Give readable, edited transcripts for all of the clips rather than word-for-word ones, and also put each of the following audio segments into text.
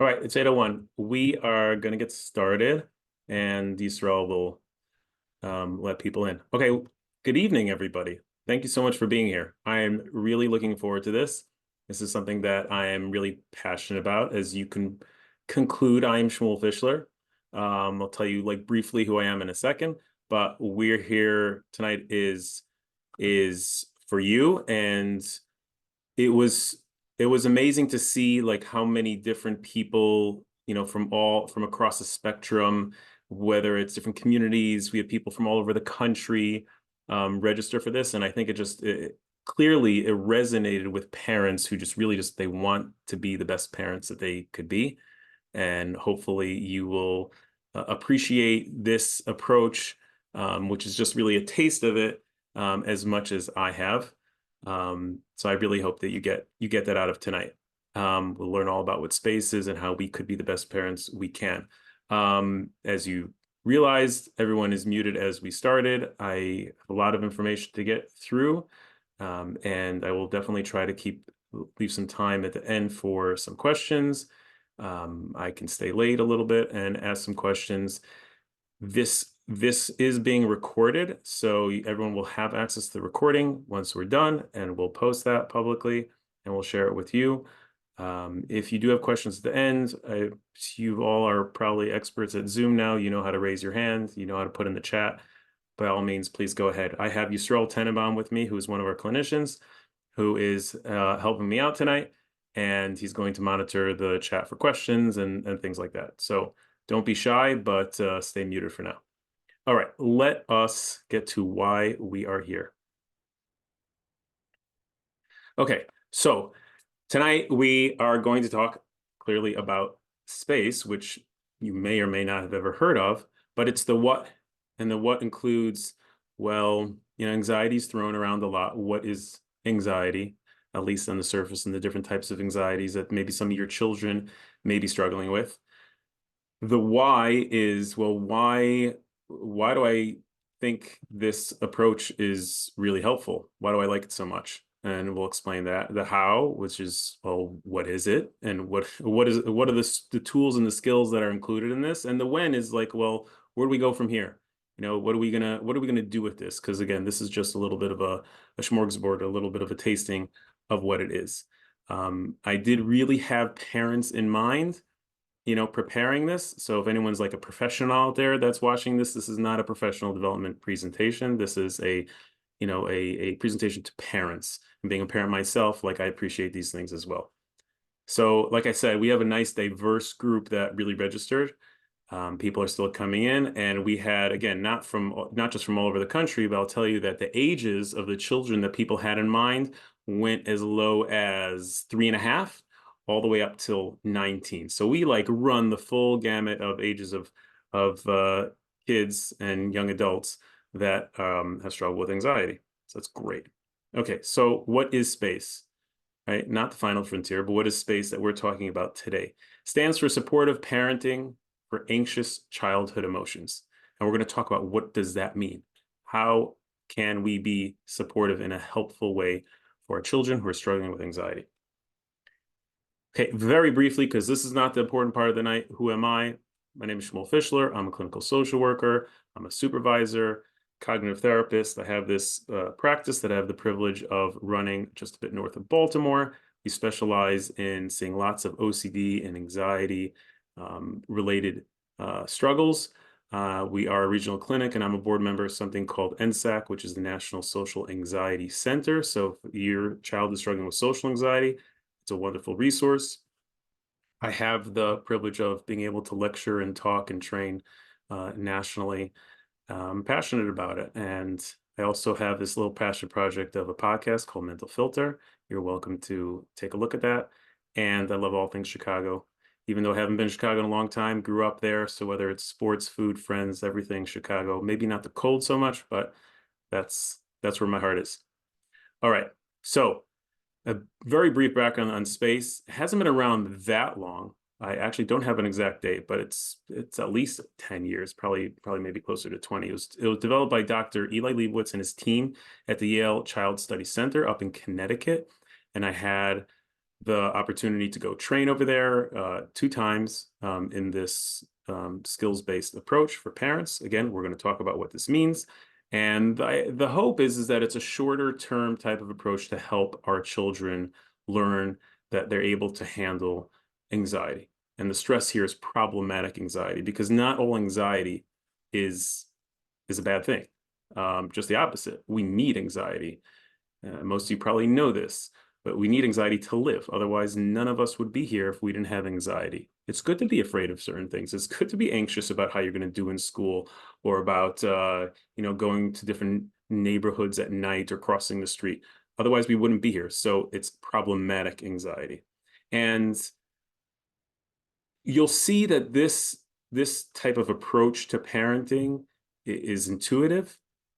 All right, it's 8:01. We are going to get started, and Yisrael will let people in. Okay, good evening, everybody. Thank you so much for being here. I am really looking forward to this. This is something that I am really passionate about. As you can conclude, I am Shmuel Fischler. I'll tell you briefly who I am in a second, but we're here tonight is for you, and it was it was amazing to see how many different people, from across the spectrum, whether it's different communities. We have people from all over the country register for this, and I think clearly it resonated with parents who they want to be the best parents that they could be. And hopefully you will appreciate this approach, which is just really a taste of it, as much as I have. So I really hope that you get that out of tonight. We'll learn all about what S.P.A.C.E is and how we could be the best parents we can. As you realized, everyone is muted as we started. I have a lot of information to get through, and I will definitely try to leave some time at the end for some questions. I can stay late a little bit and ask some questions. This is being recorded, so everyone will have access to the recording once we're done, and we'll post that publicly and we'll share it with you. If you do have questions at the end, you all are probably experts at Zoom now. You know how to raise your hand. You know how to put in the chat. By all means, please go ahead. I have Yisrael Tenenbaum with me, who is one of our clinicians, who is helping me out tonight, and he's going to monitor the chat for questions and things like that. So don't be shy, but stay muted for now. All right, let us get to why we are here. Okay, so tonight we are going to talk clearly about S.P.A.C.E, which you may or may not have ever heard of, but it's the what, and the what includes, well, anxiety is thrown around a lot. What is anxiety, at least on the surface, and the different types of anxieties that maybe some of your children may be struggling with. The why is, well, why do I think this approach is really helpful? Why do I like it so much? And we'll explain that. The how, which is, well, what is it? And what are the tools and the skills that are included in this? And the when is well, where do we go from here? What are we gonna do with this? Because again, this is just a little bit of a smorgasbord, a little bit of a tasting of what it is. I did really have parents in mind, preparing this. So if anyone's like a professional out there that's watching this, this is not a professional development presentation. This is a presentation to parents. And being a parent myself, I appreciate these things as well. So like I said, we have a nice diverse group that really registered. People are still coming in, and we had, again, not just from all over the country, but I'll tell you that the ages of the children that people had in mind went as low as 3.5 all the way up till 19. So we run the full gamut of ages of kids and young adults that have struggled with anxiety. So that's great. Okay, so what is S.P.A.C.E? Right? Not the final frontier, but what is S.P.A.C.E that we're talking about today? Stands for Supportive Parenting for Anxious Childhood Emotions. And we're going to talk about what does that mean? How can we be supportive in a helpful way for our children who are struggling with anxiety? Okay, very briefly, because this is not the important part of the night. Who am I? My name is Shmuel Fischler. I'm a clinical social worker. I'm a supervisor, cognitive therapist. I have this practice that I have the privilege of running just a bit north of Baltimore. We specialize in seeing lots of OCD and anxiety related struggles. We are a regional clinic, and I'm a board member of something called NSAC, which is the National Social Anxiety Center. So if your child is struggling with social anxiety, it's a wonderful resource. I have the privilege of being able to lecture and talk and train nationally. I'm passionate about it. And I also have this little passion project of a podcast called Mental Filter. You're welcome to take a look at that. And I love all things Chicago. Even though I haven't been in Chicago in a long time, grew up there. So whether it's sports, food, friends, everything Chicago, maybe not the cold so much, but that's where my heart is. All right. So a very brief background on S.P.A.C.E. It hasn't been around that long. I actually don't have an exact date, but it's at least 10 years, probably maybe closer to 20. It was developed by Dr. Eli Leibowitz and his team at the Yale Child Study Center up in Connecticut. And I had the opportunity to go train over there 2 times in this skills-based approach for parents. Again, we're going to talk about what this means. And the hope is that it's a shorter term type of approach to help our children learn that they're able to handle anxiety. And the stress here is problematic anxiety, because not all anxiety is a bad thing. Just the opposite. We need anxiety. Most of you probably know this, but we need anxiety to live. Otherwise, none of us would be here if we didn't have anxiety. It's good to be afraid of certain things. It's good to be anxious about how you're going to do in school, or about going to different neighborhoods at night or crossing the street. Otherwise, we wouldn't be here. So it's problematic anxiety. And you'll see that this type of approach to parenting is intuitive.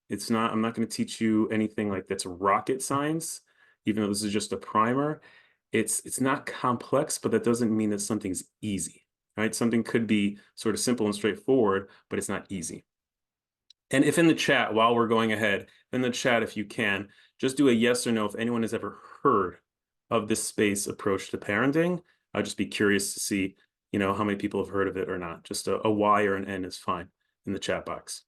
It's not, I'm not going to teach you anything like that's rocket science, even though this is just a primer. It's not complex, but that doesn't mean that something's easy, right? Something could be sort of simple and straightforward, but it's not easy. And if in the chat, while we're going ahead, in the chat, if you can, just do a yes or no if anyone has ever heard of this S.P.A.C.E approach to parenting. I'd just be curious to see, how many people have heard of it or not. Just a Y or an N is fine in the chat box.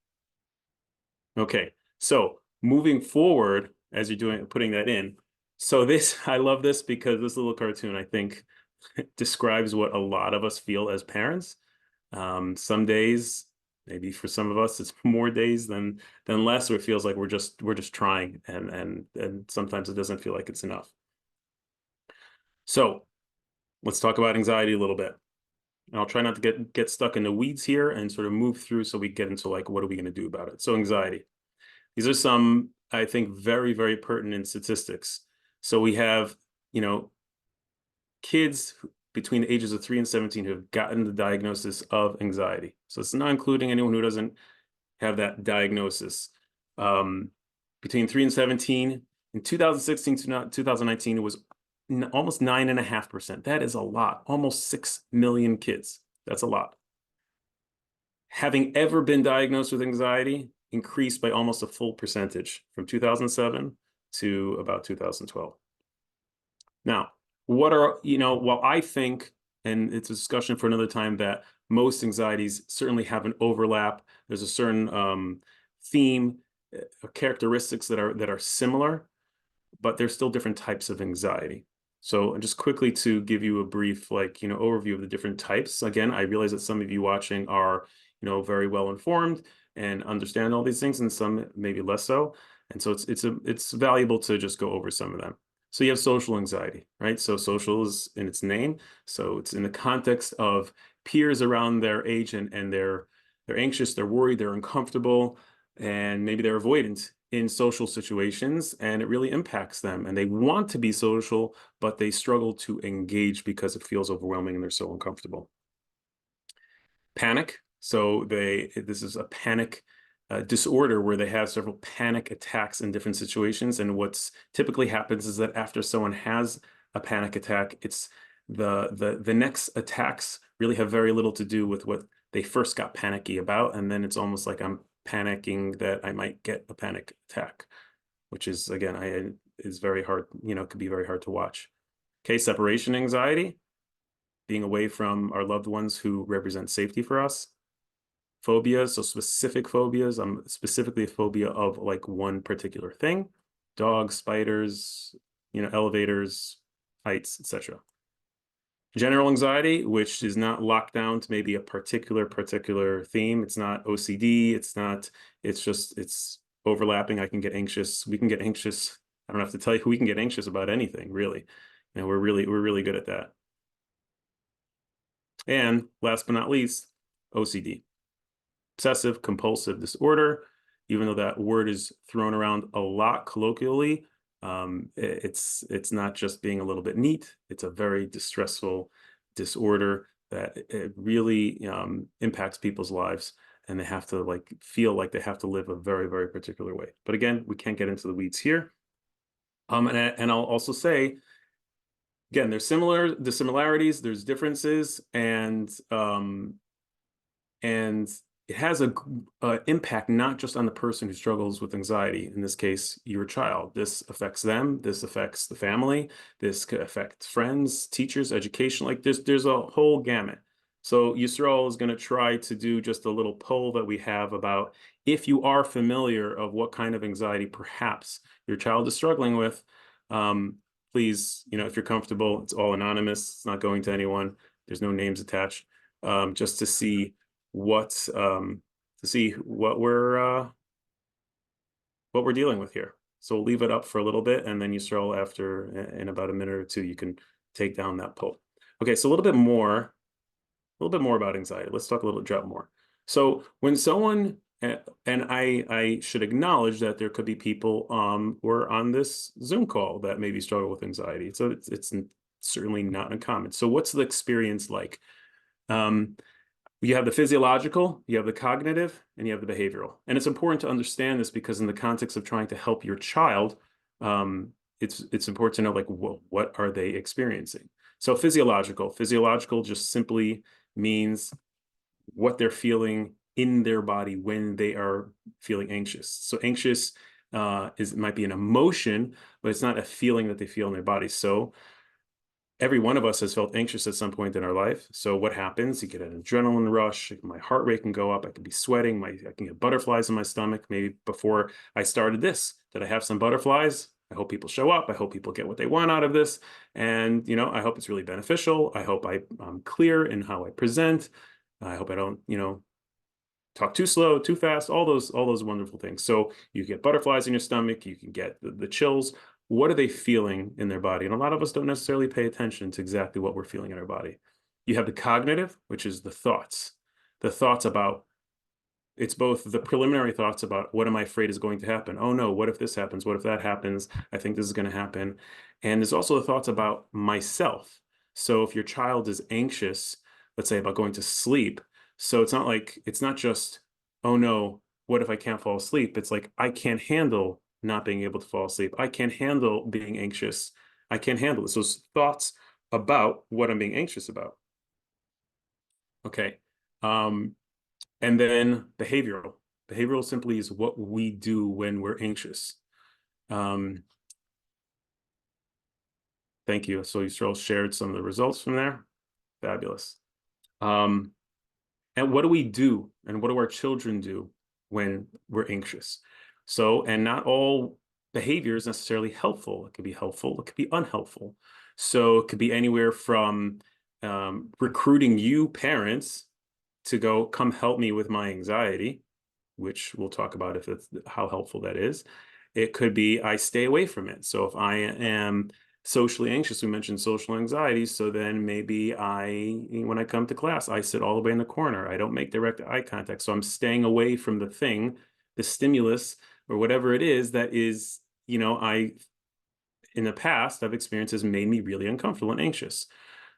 Okay, so moving forward, as you're putting that in. So this, I love this because this little cartoon, I think, describes what a lot of us feel as parents. Some days, maybe for some of us, it's more days than less, or it feels like we're just trying, and sometimes it doesn't feel like it's enough. So let's talk about anxiety a little bit. And I'll try not to get stuck in the weeds here and sort of move through so we get into like, what are we going to do about it? So anxiety. These are some, I think, very, very pertinent statistics. So we have, kids between the ages of 3 and 17 who have gotten the diagnosis of anxiety. So it's not including anyone who doesn't have that diagnosis. Between 3 and 17, in 2016 to 2019, it was almost 9.5%. That is a lot. Almost 6 million kids. That's a lot. Having ever been diagnosed with anxiety increased by almost a full percentage from 2007 to about 2012. Now, while I think, and it's a discussion for another time, that most anxieties certainly have an overlap, there's a certain theme, characteristics that are similar, but there's still different types of anxiety. So just quickly to give you a brief overview of the different types. Again, I realize that some of you watching are very well informed and understand all these things, and some maybe less so. And so it's valuable to just go over some of them. So you have social anxiety, right? So social is in its name. So it's in the context of peers around their age, and they're anxious, they're worried, they're uncomfortable, and maybe they're avoidant in social situations, and it really impacts them. And they want to be social, but they struggle to engage because it feels overwhelming and they're so uncomfortable. Panic. So this is a panic disorder where they have several panic attacks in different situations. And what's typically happens is that after someone has a panic attack, it's the next attacks really have very little to do with what they first got panicky about. And then it's almost like I'm panicking that I might get a panic attack, which is, again, is very hard, could be very hard to watch. Okay, separation anxiety, being away from our loved ones who represent safety for us. Phobias, so specific phobias. I'm specifically a phobia of like one particular thing: dogs, spiders, elevators, heights, etc. General anxiety, which is not locked down to maybe a particular theme. It's not OCD. It's overlapping. I can get anxious. We can get anxious. I don't have to tell you, we can get anxious about anything, really. And we're really good at that. And last but not least, OCD. Obsessive compulsive disorder. Even though that word is thrown around a lot colloquially, it's not just being a little bit neat. It's a very distressful disorder that it really impacts people's lives, and they have to feel like they have to live a very, very particular way. But again, we can't get into the weeds here. And I'll also say, again, there's similarities, there's differences, and it has a impact not just on the person who struggles with anxiety, in this case, your child. This affects them, this affects the family, this could affect friends, teachers, education. Like there's a whole gamut. So Yisrael is going to try to do just a little poll that we have about if you are familiar of what kind of anxiety perhaps your child is struggling with. Please, if you're comfortable, it's all anonymous. It's not going to anyone. There's no names attached. Just to see what we're dealing with here. So we'll leave it up for a little bit, and then Yisrael, after in about a minute or two, you can take down that poll. Okay, so a little bit more about anxiety. Let's talk a little bit more. So when someone, and I should acknowledge that there could be people who are on this Zoom call that maybe struggle with anxiety. So it's certainly not uncommon. So what's the experience like? You have the physiological, you have the cognitive, and you have the behavioral. And it's important to understand this because in the context of trying to help your child, it's important to know, like, what are they experiencing? So physiological just simply means what they're feeling in their body when they are feeling anxious. So anxious might be an emotion, but it's not a feeling that they feel in their body. So every one of us has felt anxious at some point in our life. So what happens? You get an adrenaline rush. My heart rate can go up. I can be sweating. I can get butterflies in my stomach. Maybe before I started this, did I have some butterflies? I hope people show up. I hope people get what they want out of this. And, I hope it's really beneficial. I hope I'm clear in how I present. I hope I don't, talk too slow, too fast, all those wonderful things. So you get butterflies in your stomach. You can get the chills. What are they feeling in their body? And a lot of us don't necessarily pay attention to exactly what we're feeling in our body. You have the cognitive, which is the thoughts about, it's both the preliminary thoughts about what am I afraid is going to happen? Oh no, what if this happens? What if that happens? I think this is going to happen. And there's also the thoughts about myself. So if your child is anxious, let's say about going to sleep, so it's not just, oh no, what if I can't fall asleep? It's like, I can't handle not being able to fall asleep. I can't handle being anxious. I can't handle this. Those thoughts about what I'm being anxious about. Okay. And then behavioral. Behavioral simply is what we do when we're anxious. Thank you. So Yisrael shared some of the results from there. Fabulous. And what do we do? And what do our children do when we're anxious? So, and not all behavior is necessarily helpful. It could be helpful. It could be unhelpful. So it could be anywhere from recruiting you parents to go, come help me with my anxiety, which we'll talk about if it's how helpful that is. It could be I stay away from it. So if I am socially anxious, we mentioned social anxiety. So then maybe when I come to class, I sit all the way in the corner. I don't make direct eye contact. So I'm staying away from the thing, the stimulus or whatever it is that is, in the past, I've experienced has made me really uncomfortable and anxious.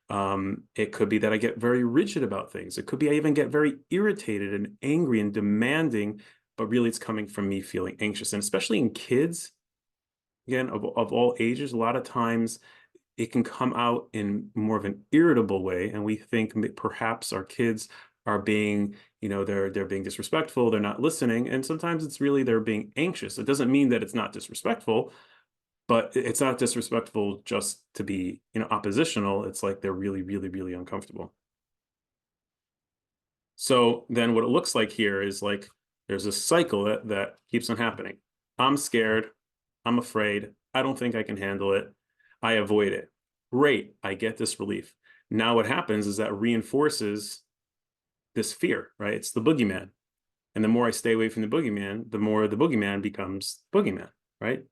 It could be that I get very rigid about things. It could be I even get very irritated and angry and demanding, but really it's coming from me feeling anxious. And especially in kids, again, of all ages, a lot of times it can come out in more of an irritable way. And we think perhaps our kids are being, they're being disrespectful, they're not listening. And sometimes it's really they're being anxious. It doesn't mean that it's not disrespectful, but it's not disrespectful just to be, oppositional. It's like they're really, really, really uncomfortable. So then what it looks like here is like there's a cycle that keeps on happening. I'm scared. I'm afraid. I don't think I can handle it. I avoid it. Great. I get this relief. Now what happens is that reinforces this fear, right? It's the boogeyman. And the more I stay away from the boogeyman, the more the boogeyman becomes boogeyman, right?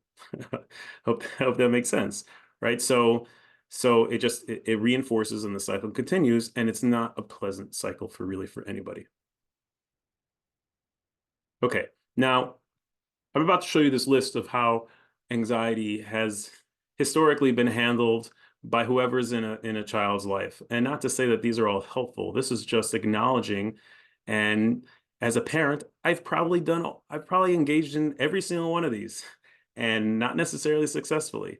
hope that makes sense, right? So it reinforces and the cycle continues, and it's not a pleasant cycle for anybody. Okay, now I'm about to show you this list of how anxiety has historically been handled by whoever's in a child's life. And not to say that these are all helpful. This is just acknowledging. And as a parent, I've probably engaged in every single one of these and not necessarily successfully.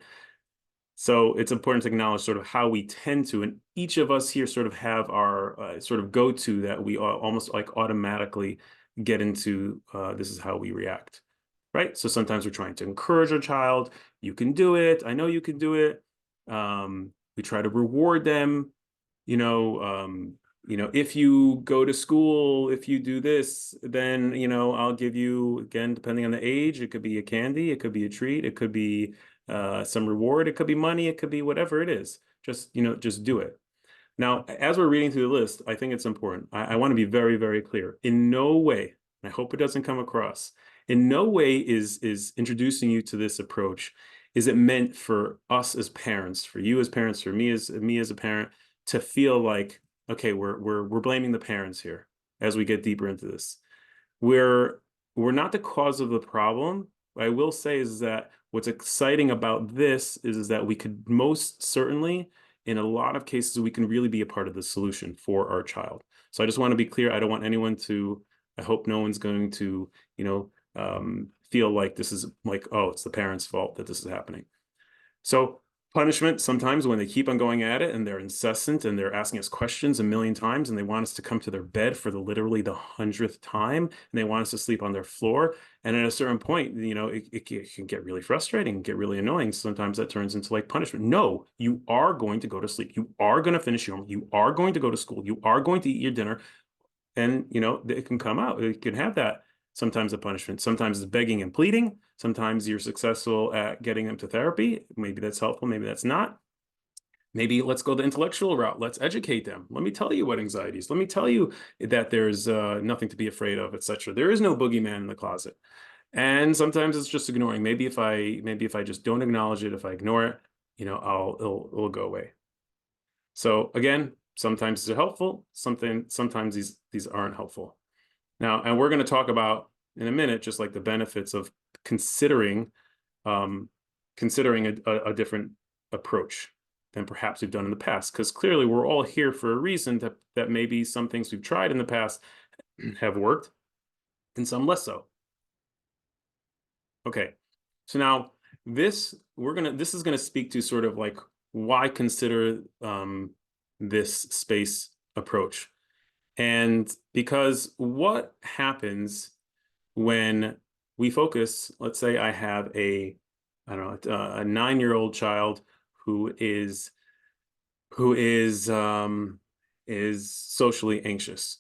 So it's important to acknowledge sort of how we tend to, and each of us here sort of have our sort of go-to that we almost like automatically get into. This is how we react, right? So sometimes we're trying to encourage a child. You can do it. I know you can do it. We try to reward them. You know, if you go to school, if you do this, then, I'll give you, again, depending on the age, it could be a candy, it could be a treat, it could be some reward, it could be money, it could be whatever it is. Just do it. Now, as we're reading through the list, I think it's important. I want to be very, very clear. In no way, and I hope it doesn't come across, in no way is introducing you to this approach, is it meant for us as parents, for you as parents, for me as a parent, to feel like, okay, we're blaming the parents here as we get deeper into this. We're not the cause of the problem. What I will say is that what's exciting about this is that we could most certainly, in a lot of cases, we can really be a part of the solution for our child. So I just want to be clear. I don't want anyone to, I hope no one's going to, feel like this is like, oh, it's the parents' fault that this is happening. So punishment, sometimes when they keep on going at it and they're incessant and they're asking us questions a million times and they want us to come to their bed for literally the 100th time, and they want us to sleep on their floor. And at a certain point, it can get really frustrating, get really annoying. Sometimes that turns into like punishment. No, you are going to go to sleep. You are going to finish your homework. You are going to go to school. You are going to eat your dinner. And, it can come out. It can have that. Sometimes a punishment. Sometimes it's begging and pleading. Sometimes you're successful at getting them to therapy. Maybe that's helpful. Maybe that's not. Maybe let's go the intellectual route. Let's educate them. Let me tell you what anxiety is. Let me tell you that there's nothing to be afraid of, etc. There is no boogeyman in the closet. And sometimes it's just ignoring. Maybe if I just don't acknowledge it, if I ignore it, it'll go away. So again, sometimes they're helpful. Sometimes these aren't helpful. Now, and we're going to talk about in a minute, just like the benefits of considering a different approach than perhaps we've done in the past. Because clearly we're all here for a reason that maybe some things we've tried in the past have worked and some less so. Okay, so now this is gonna speak to sort of like why consider this space approach. And because what happens when we focus, let's say I have I don't know, a 9-year-old child who is socially anxious.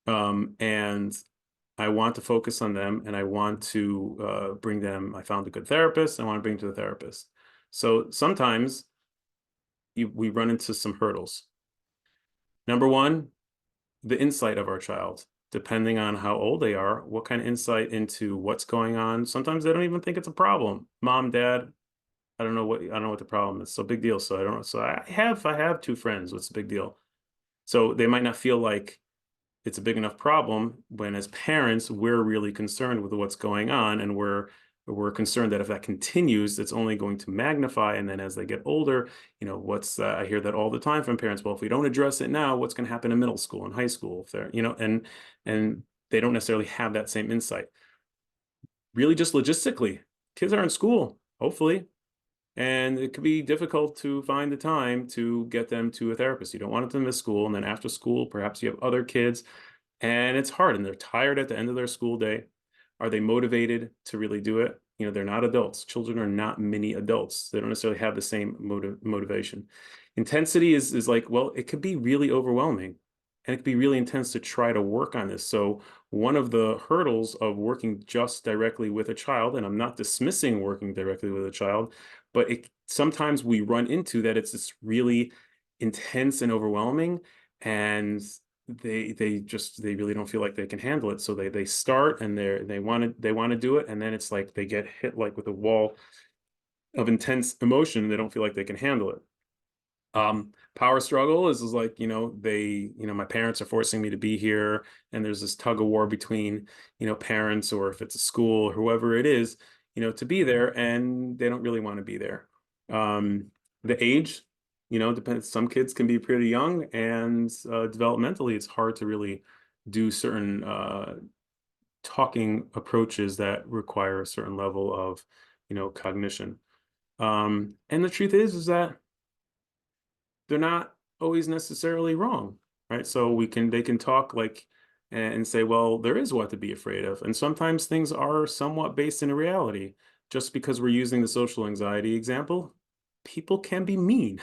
And I want to focus on them and I want to bring them, I found a good therapist, I want to bring to the therapist. So sometimes we run into some hurdles. Number one, the insight of our child, depending on how old they are, what kind of insight into what's going on. Sometimes they don't even think it's a problem. Mom, dad, I don't know what the problem is. So big deal. So I don't know. So I have 2 friends. What's the big deal? So they might not feel like it's a big enough problem when, as parents, we're really concerned with what's going on, and we're concerned that if that continues, it's only going to magnify. And then as they get older, I hear that all the time from parents. Well, if we don't address it now, what's going to happen in middle school and high school? If they're, and they don't necessarily have that same insight. Really, just logistically, kids are in school, hopefully. And it could be difficult to find the time to get them to a therapist. You don't want them to miss school. And then after school, perhaps you have other kids and it's hard and they're tired at the end of their school day. Are they motivated to really do it? They're not adults. Children are not mini adults. They don't necessarily have the same motivation. Intensity is like, well, it could be really overwhelming and it could be really intense to try to work on this. So one of the hurdles of working just directly with a child, and I'm not dismissing working directly with a child, but sometimes we run into that it's this really intense and overwhelming, and they really don't feel like they can handle it. So they start and they want to do it, and then it's like they get hit like with a wall of intense emotion and they don't feel like they can handle it. Power struggle is like, my parents are forcing me to be here, and there's this tug of war between, parents, or if it's a school or whoever it is, to be there, and they don't really want to be there. The age, depends. Some kids can be pretty young, and developmentally, it's hard to really do certain talking approaches that require a certain level of, cognition. And the truth is that they're not always necessarily wrong, right? So they can talk like and say, well, there is what to be afraid of. And sometimes things are somewhat based in reality. Just because we're using the social anxiety example, people can be mean.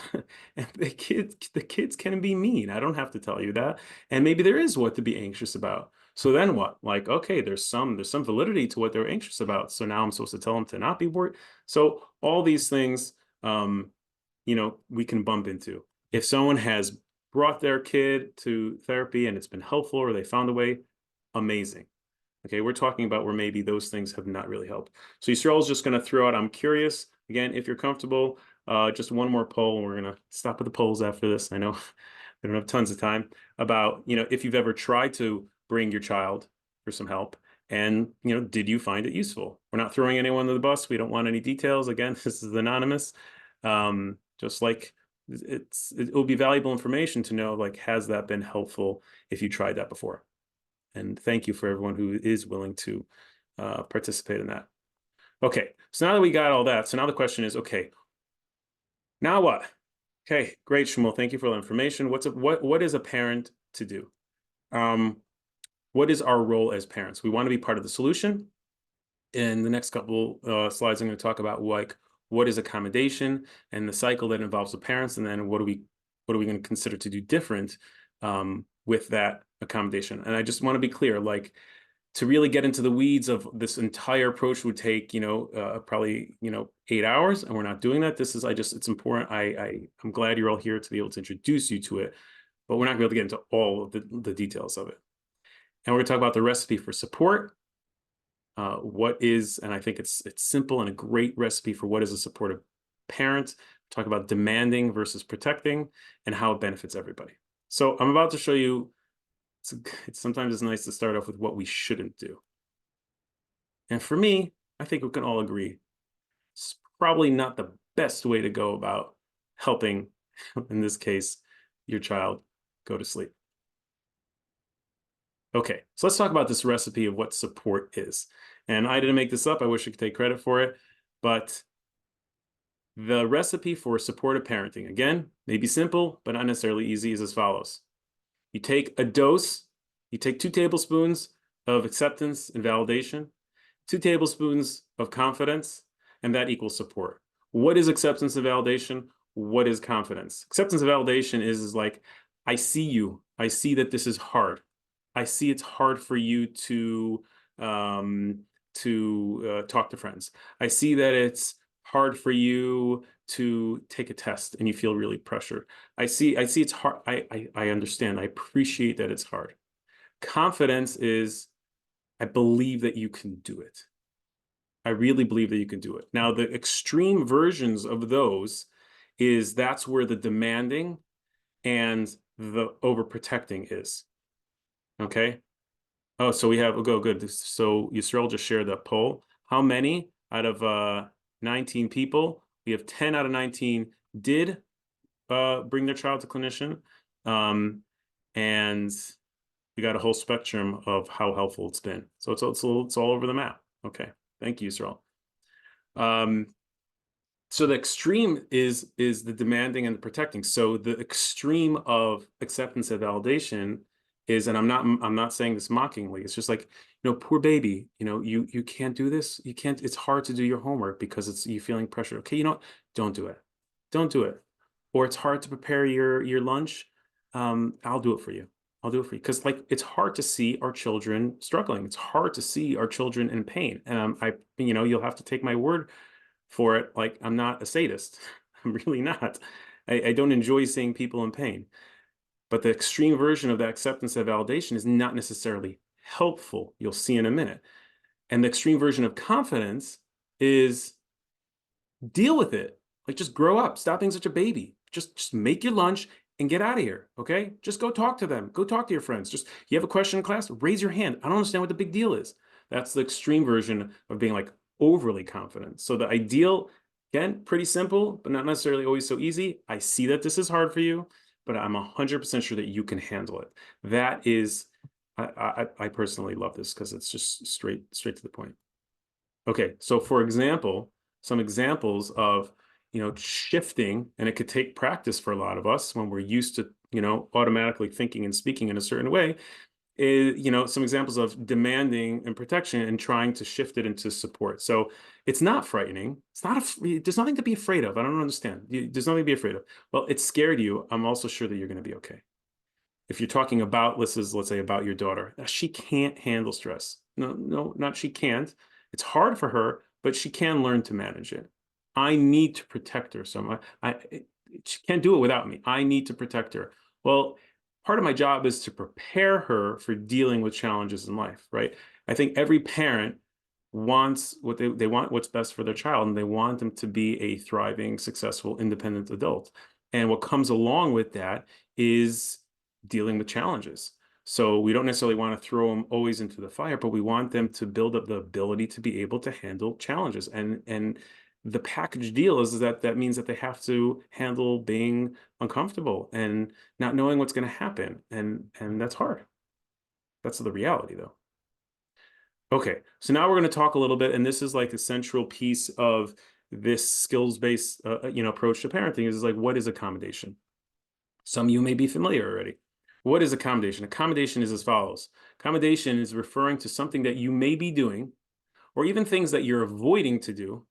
And the kids can be mean. I don't have to tell you that. And maybe there is what to be anxious about. So then what? Like, okay, there's some validity to what they're anxious about. So now I'm supposed to tell them to not be worried. So all these things, we can bump into. If someone has brought their kid to therapy and it's been helpful, or they found a way, amazing. Okay, we're talking about where maybe those things have not really helped. So Yisrael's just going to throw out, I'm curious, again, if you're comfortable, just one more poll, and we're going to stop with the polls after this. I know we don't have tons of time. About, if you've ever tried to bring your child for some help, and, did you find it useful? We're not throwing anyone under the bus. We don't want any details. Again, this is anonymous. Just like it will be valuable information to know, like, has that been helpful if you tried that before? And thank you for everyone who is willing to participate in that. Okay, so now that we got all that, so now the question is, okay, now what? Okay, great, Shmuel. Thank you for all the information. What is a parent to do? What is our role as parents? We want to be part of the solution. In the next couple slides, I'm going to talk about what is accommodation and the cycle that involves the parents, and then what are we going to consider to do different with that accommodation. And I just want to be clear, like, to really get into the weeds of this entire approach would take, probably, 8 hours, and we're not doing that. It's important. I'm glad you're all here to be able to introduce you to it, but we're not going to be able to get into all of the details of it. And we're going to talk about the recipe for support. And I think it's simple and a great recipe for what is a supportive parent. Talk about demanding versus protecting and how it benefits everybody. So I'm about to show you, sometimes it's nice to start off with what we shouldn't do. And for me, I think we can all agree, it's probably not the best way to go about helping, in this case, your child go to sleep. Okay, so let's talk about this recipe of what support is. And I didn't make this up. I wish I could take credit for it. But the recipe for supportive parenting, again, may be simple, but not necessarily easy, is as follows. You take 2 tablespoons of acceptance and validation, 2 tablespoons of confidence, and that equals support. What is acceptance and validation? What is confidence? Acceptance and validation is like, I see you. I see that this is hard. I see it's hard for you to talk to friends. I see that it's hard for you to take a test and you feel really pressured. I see it's hard. I understand. I appreciate that it's hard. Confidence is, I believe that you can do it. I really believe that you can do it. Now, the extreme versions of those that's where the demanding and the overprotecting is. Okay. Oh, so we have, go good. So Yisrael just shared that poll. How many out of 19 people? We have 10 out of 19 did bring their child to clinician. And we got a whole spectrum of how helpful it's been. So it's all over the map. Okay. Thank you, Yisrael. So the extreme is the demanding and the protecting. So the extreme of acceptance and validation is, and I'm not saying this mockingly, it's just like, poor baby, you can't do this. You can't, it's hard to do your homework because you feeling pressure. Okay, don't do it. Don't do it. Or it's hard to prepare your lunch. I'll do it for you. I'll do it for you. Because, like, it's hard to see our children struggling. It's hard to see our children in pain. And you'll have to take my word for it. Like, I'm not a sadist. I'm really not. I don't enjoy seeing people in pain. But the extreme version of that acceptance and validation is not necessarily helpful. You'll see in a minute. And the extreme version of confidence is deal with it. Like, just grow up. Stop being such a baby. Just make your lunch and get out of here, okay? Just go talk to them. Go talk to your friends. You have a question in class, raise your hand. I don't understand what the big deal is. That's the extreme version of being, like, overly confident. So the ideal, again, pretty simple, but not necessarily always so easy. I see that this is hard for you, but I'm 100% sure that you can handle it. That is, I personally love this because it's just straight to the point. Okay, so for example, some examples of shifting, and it could take practice for a lot of us when we're used to, automatically thinking and speaking in a certain way, is, some examples of demanding and protection and trying to shift it into support. So it's not frightening. There's nothing to be afraid of. I don't understand. There's nothing to be afraid of. Well, it scared you. I'm also sure that you're going to be okay. If you're talking about, let's say about your daughter, she can't handle stress. No, not she can't. It's hard for her, but she can learn to manage it. I need to protect her. So she can't do it without me. I need to protect her. Well, part of my job is to prepare her for dealing with challenges in life, right? I think every parent wants what they want what's best for their child, and they want them to be a thriving, successful, independent adult. And what comes along with that is dealing with challenges. So we don't necessarily want to throw them always into the fire, but we want them to build up the ability to be able to handle challenges. And the package deal is that means that they have to handle being uncomfortable and not knowing what's going to happen. And that's hard. That's the reality, though. Okay, so now we're going to talk a little bit, and this is like a central piece of this skills-based, approach to parenting, is like, what is accommodation? Some of you may be familiar already. What is accommodation? Accommodation is as follows. Accommodation is referring to something that you may be doing, or even things that you're avoiding to do.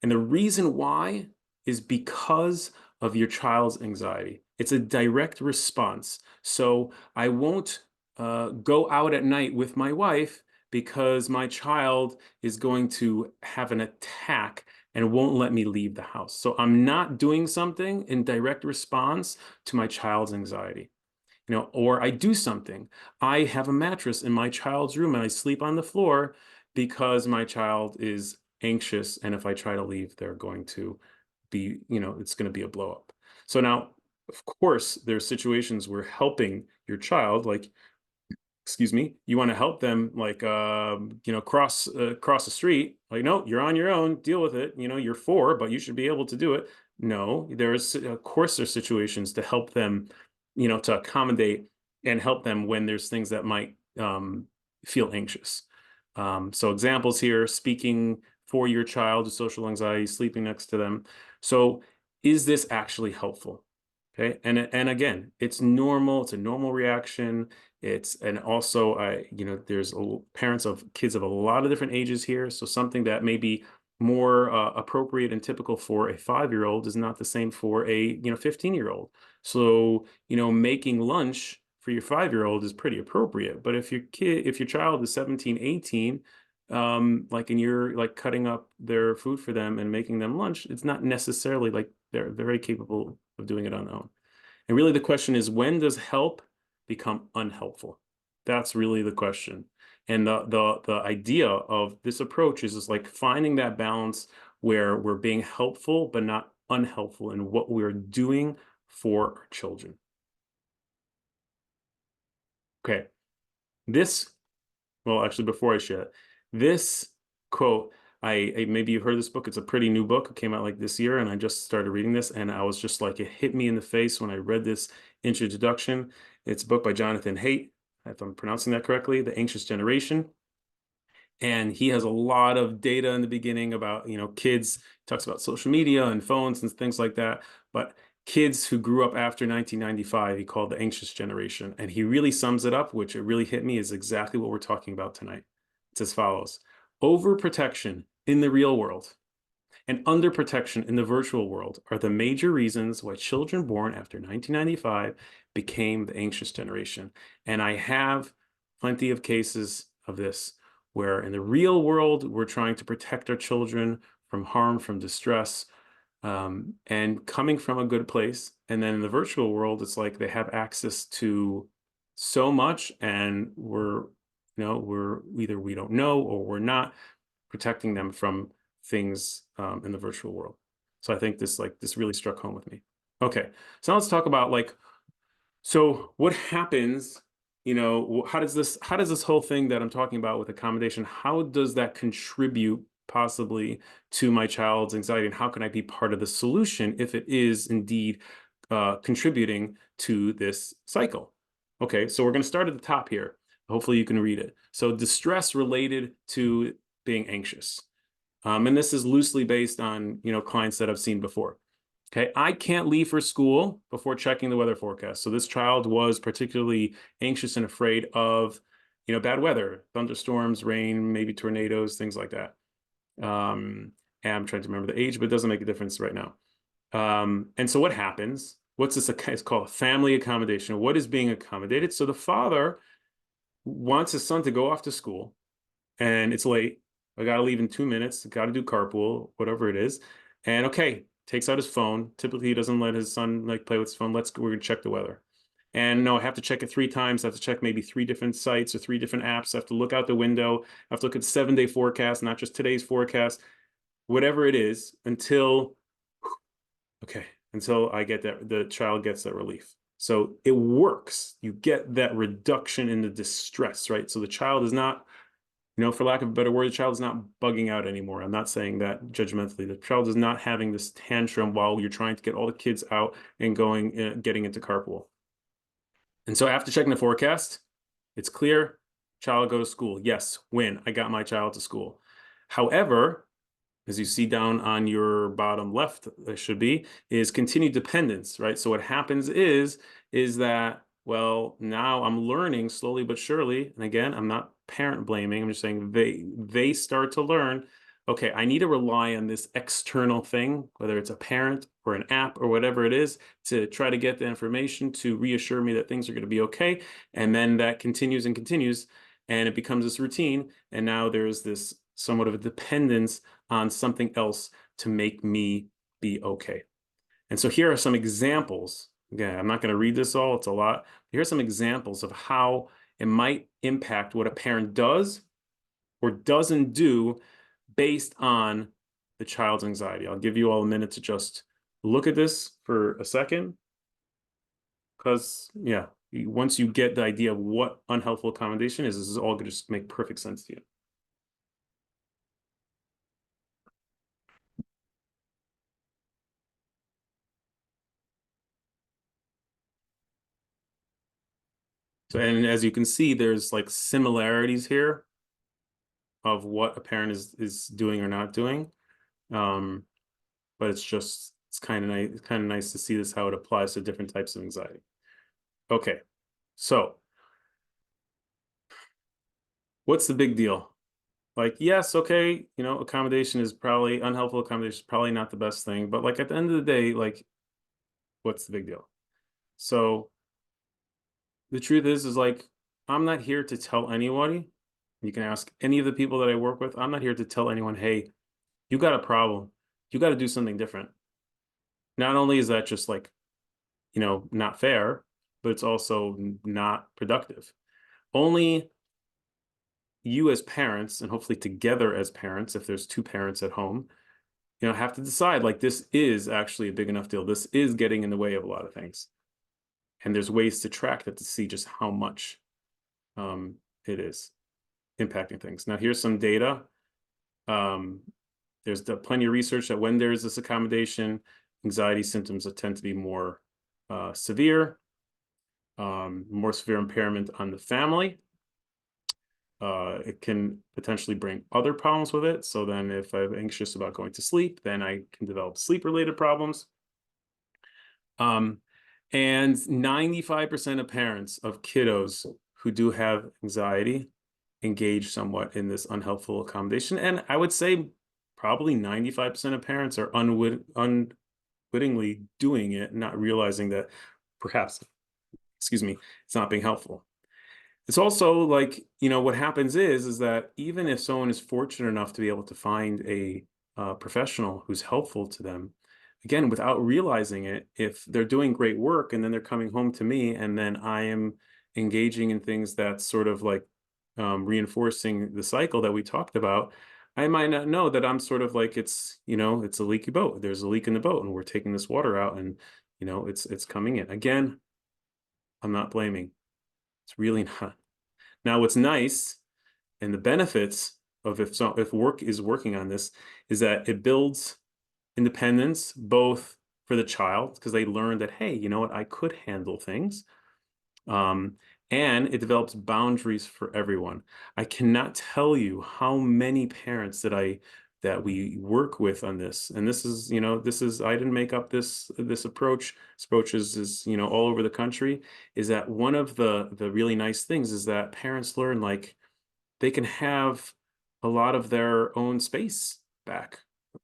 And the reason why is because of your child's anxiety. It's a direct response. So I won't go out at night with my wife because my child is going to have an attack and won't let me leave the house. So I'm not doing something in direct response to my child's anxiety. Or I do something. I have a mattress in my child's room and I sleep on the floor because my child is anxious, and if I try to leave, they're going to be, it's going to be a blow up. So now, of course, there's situations where helping your child, like, excuse me, you want to help them, like, cross the street. Like, no, you're on your own. Deal with it. You're 4, but you should be able to do it. No, of course, there's situations to help them, to accommodate and help them when there's things that might feel anxious. So examples here: speaking for your child with social anxiety, sleeping next to them. So is this actually helpful? Okay. And again, it's normal. It's a normal reaction. And also, there's parents of kids of a lot of different ages here. So something that may be more appropriate and typical for a 5-year-old is not the same for a 15-year-old. So, making lunch for your 5-year-old is pretty appropriate. But if your child is 17, 18, and you're like cutting up their food for them and making them lunch, it's not necessarily like they're very capable of doing it on their own. And really the question is, when does help become unhelpful? That's really the question. And the idea of this approach is like finding that balance where we're being helpful but not unhelpful in what we're doing for our children. Okay. Well, actually, before I share it, this quote, maybe you've heard this book. It's a pretty new book. It came out like this year, and I just started reading this, and I was just like, it hit me in the face when I read this introduction. It's a book by Jonathan Haidt, if I'm pronouncing that correctly, The Anxious Generation. And he has a lot of data in the beginning about, kids, talks about social media and phones and things like that. But kids who grew up after 1995, he called the anxious generation. And he really sums it up, which it really hit me, is exactly what we're talking about tonight. It's as follows: overprotection in the real world and underprotection in the virtual world are the major reasons why children born after 1995 became the anxious generation. And I have plenty of cases of this, where in the real world, we're trying to protect our children from harm, from distress, and coming from a good place. And then in the virtual world, it's like they have access to so much, and we're either we don't know or we're not protecting them from things in the virtual world. So I think this really struck home with me. Okay, so now let's talk about so what happens, how does this whole thing that I'm talking about with accommodation, how does that contribute possibly to my child's anxiety, and how can I be part of the solution if it is indeed contributing to this cycle? Okay, so we're going to start at the top here. Hopefully you can read it. So distress related to being anxious. And this is loosely based on, clients that I've seen before. Okay, I can't leave for school before checking the weather forecast. So this child was particularly anxious and afraid of, bad weather, thunderstorms, rain, maybe tornadoes, things like that. And I'm trying to remember the age, but it doesn't make a difference right now. And so what happens? What's this? It's called family accommodation. What is being accommodated? So the father wants his son to go off to school, and it's late. I got to leave in 2 minutes. Got to do carpool, whatever it is. And okay, takes out his phone. Typically, he doesn't let his son play with his phone. We're gonna check the weather. And no, I have to check it 3 times. I have to check maybe 3 different sites or 3 different apps. I have to look out the window. I have to look at the 7-day forecast, not just today's forecast, whatever it is, until I get that the child gets that relief. So it works. You get that reduction in the distress, right? So the child is not, for lack of a better word, the child is not bugging out anymore. I'm not saying that judgmentally. The child is not having this tantrum while you're trying to get all the kids out and getting into carpool. And so after checking the forecast, it's clear, child go to school. Yes, win. I got my child to school. However, as you see down on your bottom left, there should be, is continued dependence, right? So what happens is that, well, now I'm learning slowly but surely, and again, I'm not parent blaming, I'm just saying they start to learn, okay, I need to rely on this external thing, whether it's a parent or an app or whatever it is, to try to get the information to reassure me that things are going to be okay. And then that continues and continues, and it becomes this routine. And now there's this somewhat of a dependence on something else to make me be okay. And so here are some examples. Again, I'm not going to read this all, it's a lot. Here's some examples of how it might impact what a parent does or doesn't do based on the child's anxiety. I'll give you all a minute to just look at this for a second. Because, yeah, once you get the idea of what unhelpful accommodation is, this is all going to just make perfect sense to you. So, and as you can see, there's like similarities here of what a parent is doing or not doing. But it's kind of nice to see this, how it applies to different types of anxiety. Okay, so what's the big deal? Like, yes, okay, accommodation is probably unhelpful. Accommodation is probably not the best thing, but like at the end of the day, like, what's the big deal? So the truth is like, I'm not here to tell anybody. You can ask any of the people that I work with. I'm not here to tell anyone, hey, you got a problem. You got to do something different. Not only is that just like, not fair, but it's also not productive. Only you as parents, and hopefully together as parents, if there's 2 parents at home, have to decide, like, this is actually a big enough deal. This is getting in the way of a lot of things. And there's ways to track that to see just how much it is impacting things. Now, here's some data. There's plenty of research that when there's this accommodation, anxiety symptoms tend to be more severe, more severe impairment on the family. It can potentially bring other problems with it. So then if I'm anxious about going to sleep, then I can develop sleep-related problems. And 95% of parents of kiddos who do have anxiety engage somewhat in this unhelpful accommodation. And I would say probably 95% of parents are unwittingly doing it, not realizing that perhaps, excuse me, it's not being helpful. It's also like, what happens is that even if someone is fortunate enough to be able to find a professional who's helpful to them, again, without realizing it, if they're doing great work and then they're coming home to me and then I am engaging in things that's sort of like reinforcing the cycle that we talked about, I might not know that I'm sort of like, it's a leaky boat. There's a leak in the boat and we're taking this water out and, it's coming in. Again, I'm not blaming. It's really not. Now, what's nice and the benefits of if work is working on this is that it builds independence, both for the child, because they learn that, hey, you know what, I could handle things. And it develops boundaries for everyone. I cannot tell you how many parents that I that we work with on this. And this is, I didn't make up this approach. This approach is all over the country. Is that one of the really nice things is that parents learn, like, they can have a lot of their own space back,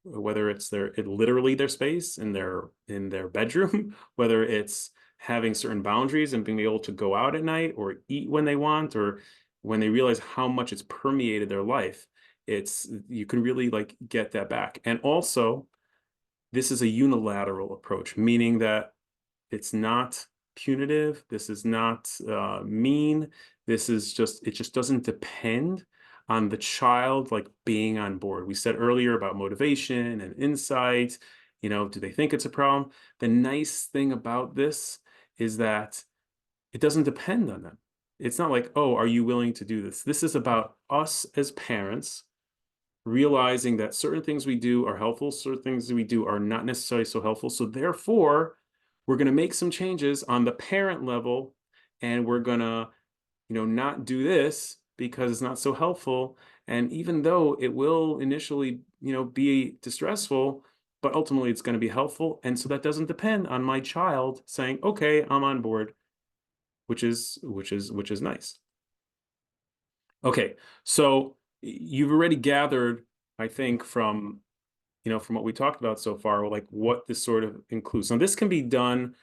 whether it's literally their space in their bedroom, whether it's having certain boundaries and being able to go out at night or eat when they want, or when they realize how much it's permeated their life. You can really, like, get that back. And also, this is a unilateral approach, meaning that it's not punitive. This is not mean. It just doesn't depend on the child, like, being on board. We said earlier about motivation and insight. Do they think it's a problem? The nice thing about this is that it doesn't depend on them. It's not like, oh, are you willing to do this? This is about us as parents realizing that certain things we do are helpful, certain things we do are not necessarily so helpful. So therefore, we're going to make some changes on the parent level, and we're going to, not do this because it's not so helpful. And even though it will initially, be distressful, but ultimately it's going to be helpful. And so that doesn't depend on my child saying, okay, I'm on board, which is nice. Okay, so you've already gathered, I think, from what we talked about so far, like, what this sort of includes. Now, this can be done,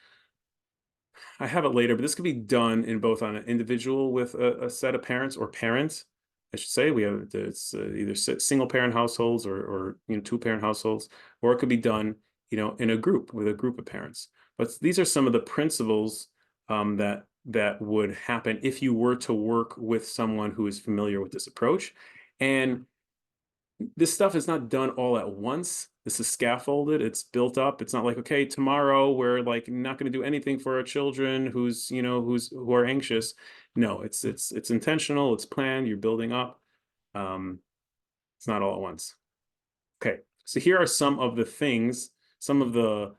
I have it later, but this can be done in both on an individual with a set of parents, or parents, I should say. It's either single parent households or two parent households, or it could be done, in a group with a group of parents. But these are some of the principles that would happen if you were to work with someone who is familiar with this approach. And this stuff is not done all at once. This is scaffolded. It's built up. It's not like, okay, tomorrow we're, like, not going to do anything for our children who are anxious. No, it's intentional. It's planned. You're building up. It's not all at once. Okay, so here are some of the things, some of the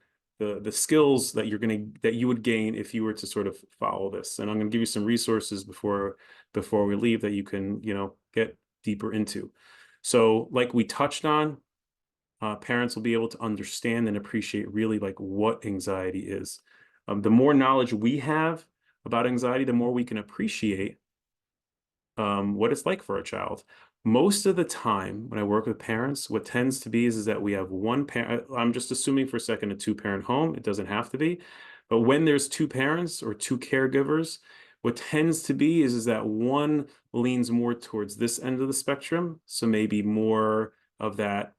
skills that you would gain if you were to sort of follow this. And I'm going to give you some resources before we leave that you can get deeper into. So, like we touched on, parents will be able to understand and appreciate really, like, what anxiety is. The more knowledge we have about anxiety, the more we can appreciate what it's like for a child. Most of the time when I work with parents, what tends to be is that we have one parent. I'm just assuming for a second, a two-parent home. It doesn't have to be. But when there's two parents or two caregivers, what tends to be is that one leans more towards this end of the spectrum. So maybe more of that,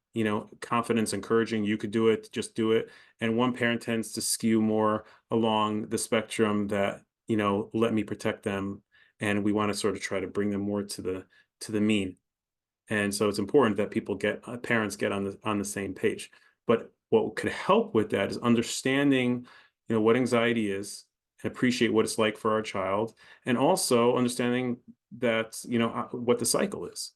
confidence, encouraging, you could do it, just do it. And one parent tends to skew more along the spectrum that, let me protect them. And we want to sort of try to bring them more to the mean. And so it's important that parents get on the same page. But what could help with that is understanding, what anxiety is, and appreciate what it's like for our child, and also understanding that, what the cycle is,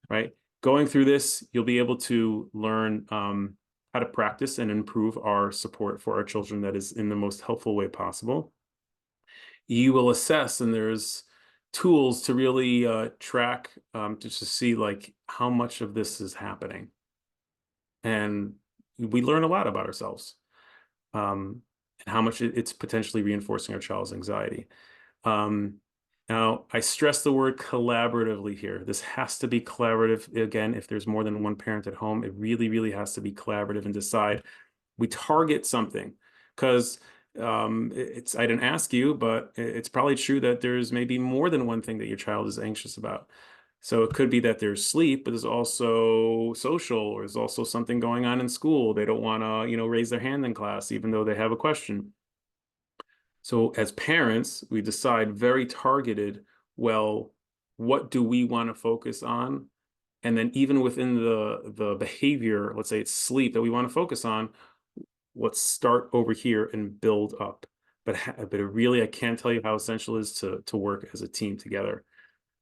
right? Going through this, you'll be able to learn how to practice and improve our support for our children that is in the most helpful way possible. You will assess, and there's tools to really track, just to see, like, how much of this is happening. And we learn a lot about ourselves, and how much it's potentially reinforcing our child's anxiety. Now, I stress the word collaboratively here. This has to be collaborative. Again, if there's more than one parent at home, it really, really has to be collaborative, and decide we target something. Because I didn't ask you, but it's probably true that there's maybe more than one thing that your child is anxious about. So it could be that there's sleep, but there's also social, or there's also something going on in school. They don't want to, raise their hand in class, even though they have a question. So as parents, we decide very targeted, well, what do we want to focus on? And then even within the behavior, let's say it's sleep that we want to focus on, let's start over here and build up. But really, I can't tell you how essential it is to work as a team together.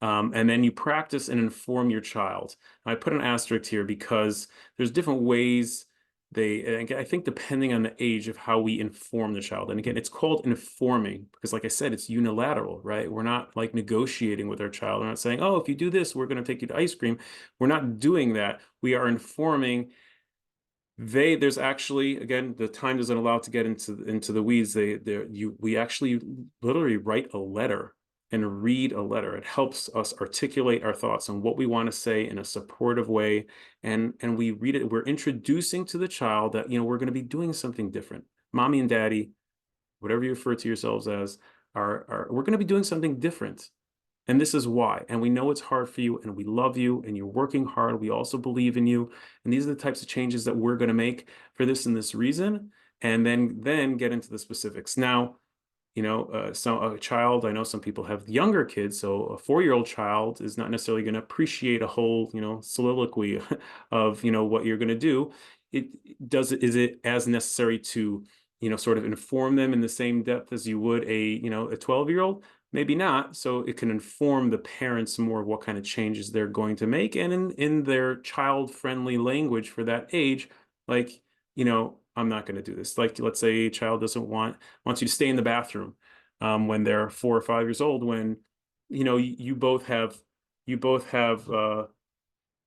And then you practice and inform your child. I put an asterisk here because there's different ways and I think depending on the age of how we inform the child, and again, it's called informing because, like I said, it's unilateral, right? We're not like negotiating with our child. We're not saying, oh, if you do this, we're going to take you to ice cream. We're not doing that. We are informing. There's actually, again, the time doesn't allow to get into the weeds. We actually literally write a letter and read a letter. It helps us articulate our thoughts and what we want to say in a supportive way. And we read it. We're introducing to the child that, we're going to be doing something different. Mommy and daddy, whatever you refer to yourselves as, we're going to be doing something different. And this is why. And we know it's hard for you, and we love you, and you're working hard. We also believe in you. And these are the types of changes that we're going to make for this and this reason, and then get into the specifics. Now, so a child, I know some people have younger kids, so a 4-year-old child is not necessarily going to appreciate a whole, soliloquy of, what you're going to do. Is it as necessary to, sort of inform them in the same depth as you would a 12-year-old? Maybe not. So it can inform the parents more of what kind of changes they're going to make, and in their child-friendly language for that age, like, I'm not going to do this. Like, let's say a child wants you to stay in the bathroom when they're 4 or 5 years old, when you both have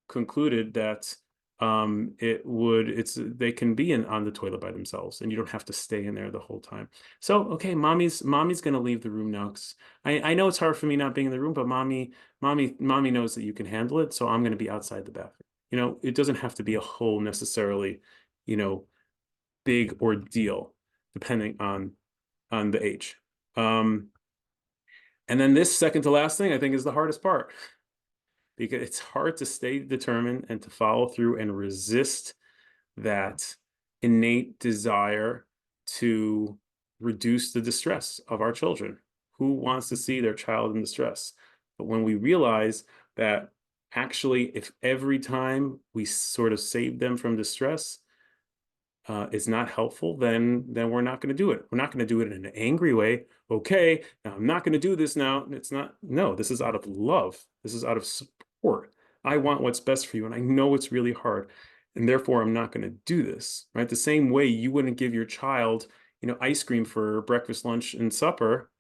concluded that they can be on the toilet by themselves, and you don't have to stay in there the whole time. So, okay, mommy's gonna leave the room now, 'cause I know it's hard for me not being in the room, but mommy knows that you can handle it, so I'm gonna be outside the bathroom. It doesn't have to be a whole necessarily, big ordeal, depending on the age. And then this second to last thing, I think, is the hardest part, because it's hard to stay determined and to follow through and resist that innate desire to reduce the distress of our children. Who wants to see their child in distress? But when we realize that actually, if every time we sort of save them from distress is not helpful, then we're not going to do it. We're not going to do it in an angry way. Okay, now I'm not going to do this now. It's not, no, this is out of love. This is out of support. I want what's best for you, and I know it's really hard, and therefore I'm not going to do this, right? The same way you wouldn't give your child, ice cream for breakfast, lunch, and supper.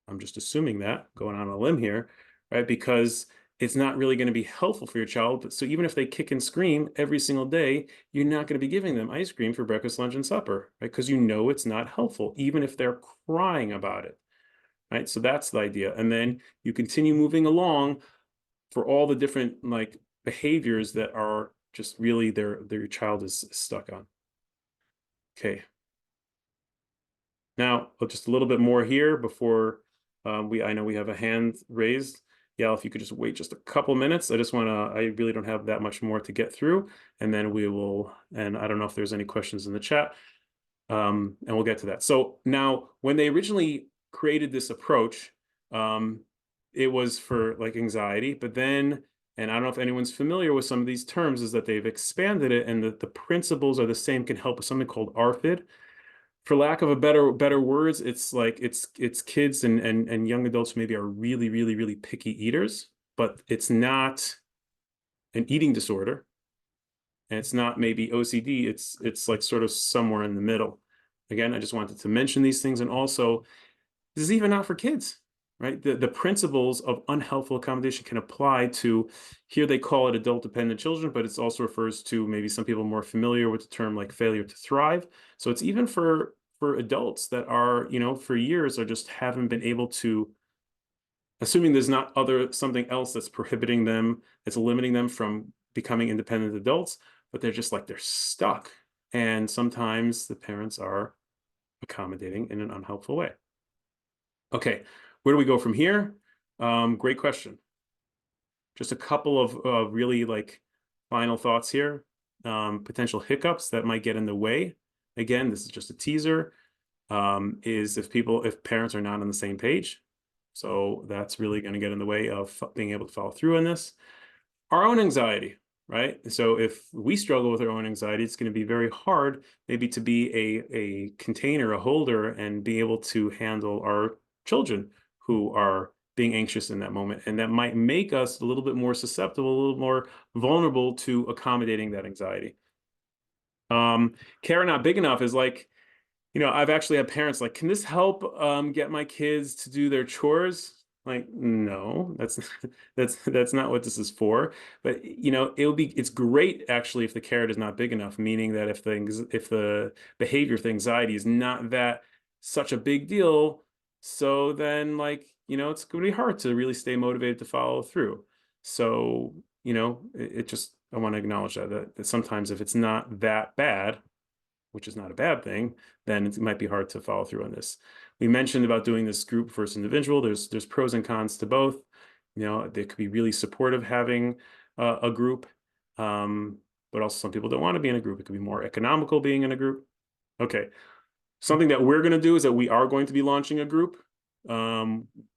I'm just assuming that, going on a limb here, right? Because it's not really going to be helpful for your child. So even if they kick and scream every single day, you're not going to be giving them ice cream for breakfast, lunch, and supper, right? Because it's not helpful, even if they're crying about it, right? So that's the idea. And then you continue moving along for all the different like behaviors that are just really their child is stuck on. Okay. Now, just a little bit more here before I know we have a hand raised. Yeah, if you could just wait just a couple minutes. I really don't have that much more to get through. And then and I don't know if there's any questions in the chat. And we'll get to that. So now, when they originally created this approach, it was for like anxiety, but then, and I don't know if anyone's familiar with some of these terms, is that they've expanded it, and the principles are the same, can help with something called ARFID. For lack of a better words, it's like it's kids and young adults who maybe are really, really, really picky eaters, but it's not an eating disorder, and it's not maybe OCD. It's like sort of somewhere in the middle. Again, I just wanted to mention these things, and also this is even not for kids, right? The principles of unhelpful accommodation can apply to, here they call it adult dependent children, but it also refers to maybe some people more familiar with the term like failure to thrive. So it's even for adults that are, for years, or just haven't been able to, assuming there's not something else that's prohibiting them, that's limiting them from becoming independent adults, but they're just like, they're stuck. And sometimes the parents are accommodating in an unhelpful way. Okay, where do we go from here? Great question. Just a couple of really like final thoughts here. Potential hiccups that might get in the way. Again, this is just a teaser. Is if parents are not on the same page. So that's really going to get in the way of being able to follow through on this. Our own anxiety, right? So if we struggle with our own anxiety, it's going to be very hard maybe to be a container, a holder, and be able to handle our children who are being anxious in that moment. And that might make us a little bit more susceptible, a little more vulnerable to accommodating that anxiety. Care not big enough is like, I've actually had parents like, can this help get my kids to do their chores? Like, no, that's not what this is for. But it's great actually if the carrot is not big enough, meaning that if the behavior, if the anxiety is not that such a big deal, so then like, it's gonna be hard to really stay motivated to follow through. So, it just I want to acknowledge that sometimes if it's not that bad, which is not a bad thing, then it might be hard to follow through on this. We mentioned about doing this group versus individual. There's pros and cons to both. They could be really supportive having a group, but also some people don't want to be in a group. It could be more economical being in a group. Okay, something that we're going to do is that we are going to be launching a group.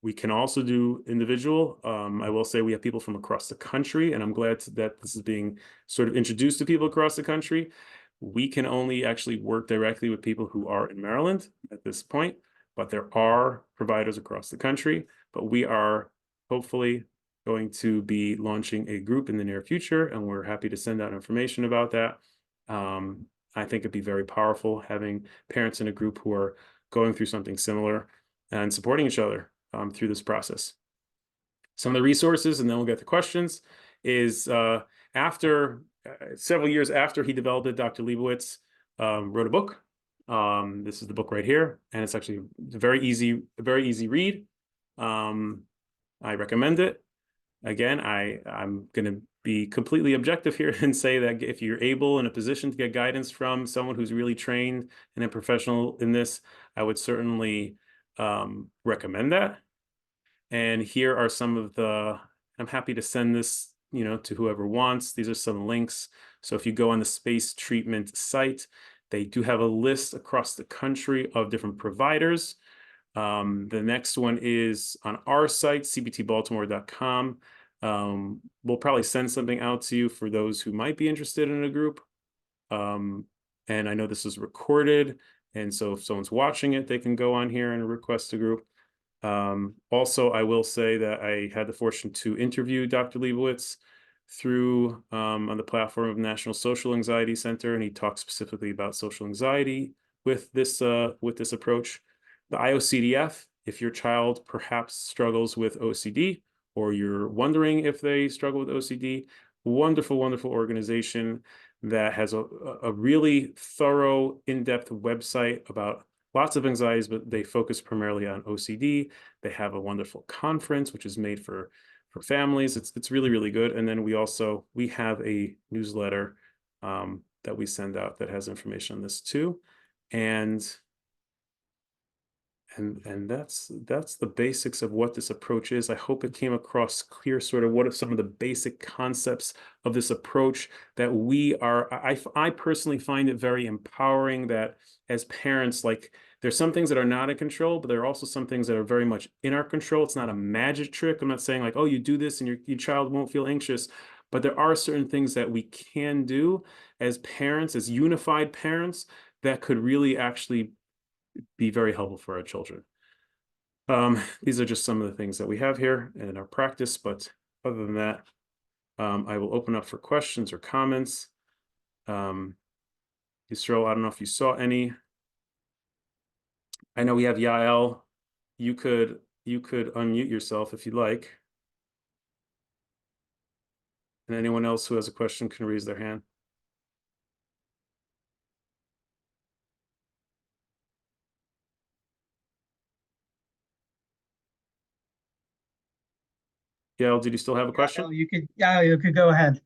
We can also do individual. I will say we have people from across the country, and I'm glad that this is being sort of introduced to people across the country. We can only actually work directly with people who are in Maryland at this point, but there are providers across the country. But we are hopefully going to be launching a group in the near future, and we're happy to send out information about that. I think it'd be very powerful having parents in a group who are going through something similar and supporting each other through this process. Some of the resources, and then we'll get to questions, is after several years after he developed it, Dr. Leibowitz wrote a book. This is the book right here, and it's actually a very easy read. I recommend it. Again, I'm going to be completely objective here and say that if you're able in a position to get guidance from someone who's really trained and a professional in this, I would certainly recommend that. And here are some of I'm happy to send this, to whoever wants. These are some links. So if you go on the SP.A.C.E treatment site, they do have a list across the country of different providers. The next one is on our site, cbtbaltimore.com. We'll probably send something out to you for those who might be interested in a group. And I know this is recorded, and so if someone's watching it, they can go on here and request a group. Also, I will say that I had the fortune to interview Dr. Leibowitz through on the platform of National Social Anxiety Center, and he talked specifically about social anxiety with this approach. The IOCDF, if your child perhaps struggles with OCD, or you're wondering if they struggle with OCD, wonderful, wonderful organization that has a really thorough, in-depth website about lots of anxieties, but they focus primarily on OCD. They have a wonderful conference, which is made for families. It's really, really good. And then we have a newsletter that we send out that has information on this too. And that's the basics of what this approach is. I hope it came across clear, sort of what are some of the basic concepts of this approach that I personally find it very empowering that as parents, like there's some things that are not in control, but there are also some things that are very much in our control. It's not a magic trick. I'm not saying like, oh, you do this and your child won't feel anxious, but there are certain things that we can do as parents, as unified parents, that could really actually be very helpful for our children. These are just some of the things that we have here in our practice, but other than that, I will open up for questions or comments. Yisrael, I don't know if you saw any. I know we have Yael. You could unmute yourself if you'd like. And anyone else who has a question can raise their hand. Yael, did you still have a question? You could go ahead.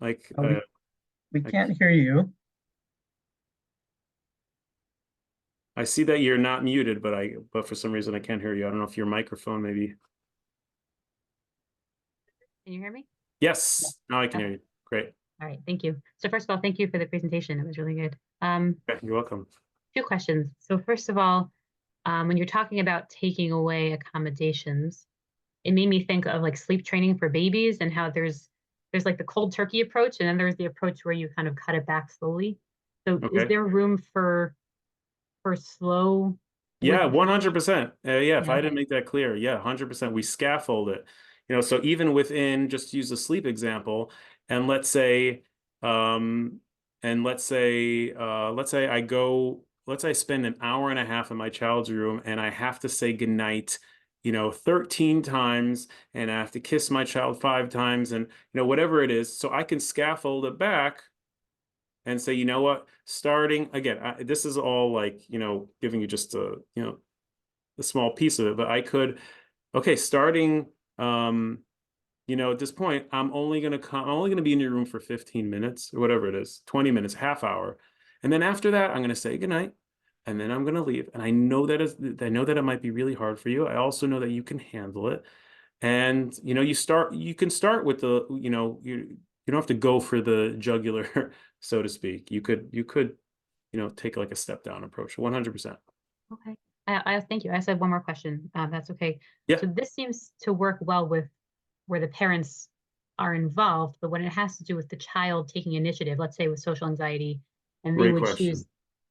Like, we can't hear you. I see that you're not muted, but for some reason I can't hear you. I don't know if your microphone maybe. Can you hear me? Yes, now I can hear you. Great. All right, thank you. So first of all, thank you for the presentation. It was really good. You're welcome. Two questions. So first of all, when you're talking about taking away accommodations, it made me think of like sleep training for babies and how there's like the cold turkey approach, and then there's the approach where you kind of cut it back slowly. So is there room for slow? Yeah, 100%. Yeah, if I didn't Okay. make that clear, yeah, 100%. We scaffold it. So even within, just use the sleep example, and let's say and let's say I spend an hour and a half in my child's room and I have to say goodnight, 13 times, and I have to kiss my child 5 times, and whatever it is, so I can scaffold it back and say, you know what, starting again, this is all like, giving you just a small piece of it, but I could, okay, starting, at this point, I'm only going to be in your room for 15 minutes or whatever it is, 20 minutes, half hour. And then after that, I'm going to say goodnight, and then I'm going to leave. And I know that it might be really hard for you. I also know that you can handle it. And, you can start with you don't have to go for the jugular, so to speak. You could, take like a step down approach, 100%. Okay. I thank you. I said one more question. That's okay. Yeah. So this seems to work well with where the parents are involved, but when it has to do with the child taking initiative, let's say with social anxiety, and they Great would question. choose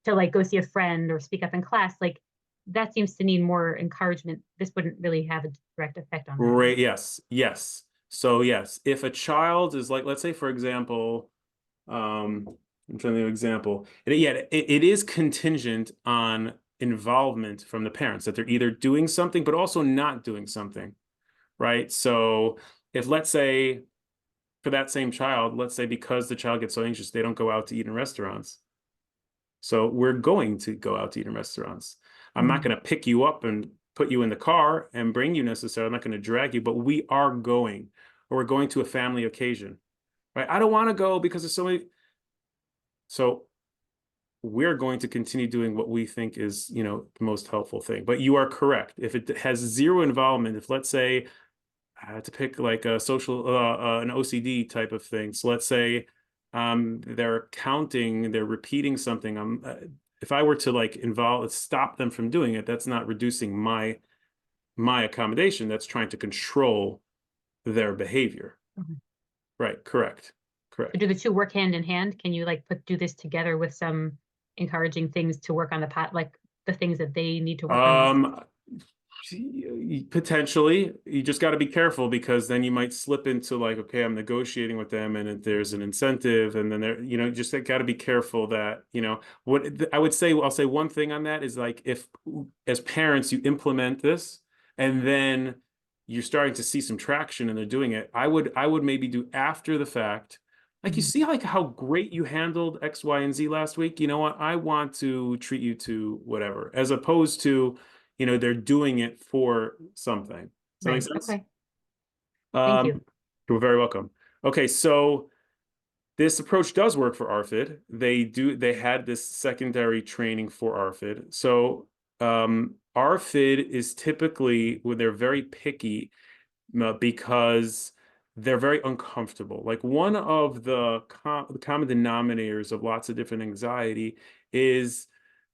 to like go see a friend or speak up in class, like that seems to need more encouragement. This wouldn't really have a direct effect on that, right? Right. Yes. Yes. So yes, if a child is like, let's say, for example, I'm trying to think of an example. It is contingent on involvement from the parents, that they're either doing something but also not doing something, right? So if, let's say, for that same child, let's say because the child gets so anxious, they don't go out to eat in restaurants. So we're going to go out to eat in restaurants. I'm not going to pick you up and put you in the car and bring you necessarily. I'm not going to drag you, but we are going, or we're going to a family occasion, right? I don't want to go because there's so many. So we're going to continue doing what we think is, the most helpful thing. But you are correct. If it has zero involvement, if, let's say, I had to pick like a social, an OCD type of thing. So let's say they're counting, they're repeating something. If I were to like stop them from doing it, that's not reducing my accommodation. That's trying to control their behavior. Okay. Right. Correct. So Correct. do the two work hand in hand? Can you like do this together with some encouraging things to work on like the things that they need to work on themselves? Potentially, you just got to be careful, because then you might slip into like, okay, I'm negotiating with them, and there's an incentive, and then just got to be careful that, what I would say, I'll say one thing on that is, like, if as parents you implement this and then you're starting to see some traction and they're doing it, I would maybe do after the fact. Like, you see, like, how great you handled X, Y, and Z last week. You know what? I want to treat you to whatever, as opposed to, they're doing it for something. Does that make Right. sense? Okay. Thank you. You're very welcome. Okay, so this approach does work for ARFID. They had this secondary training for ARFID. So ARFID is typically, where they're very picky, because they're very uncomfortable. Like, one of the common denominators of lots of different anxiety is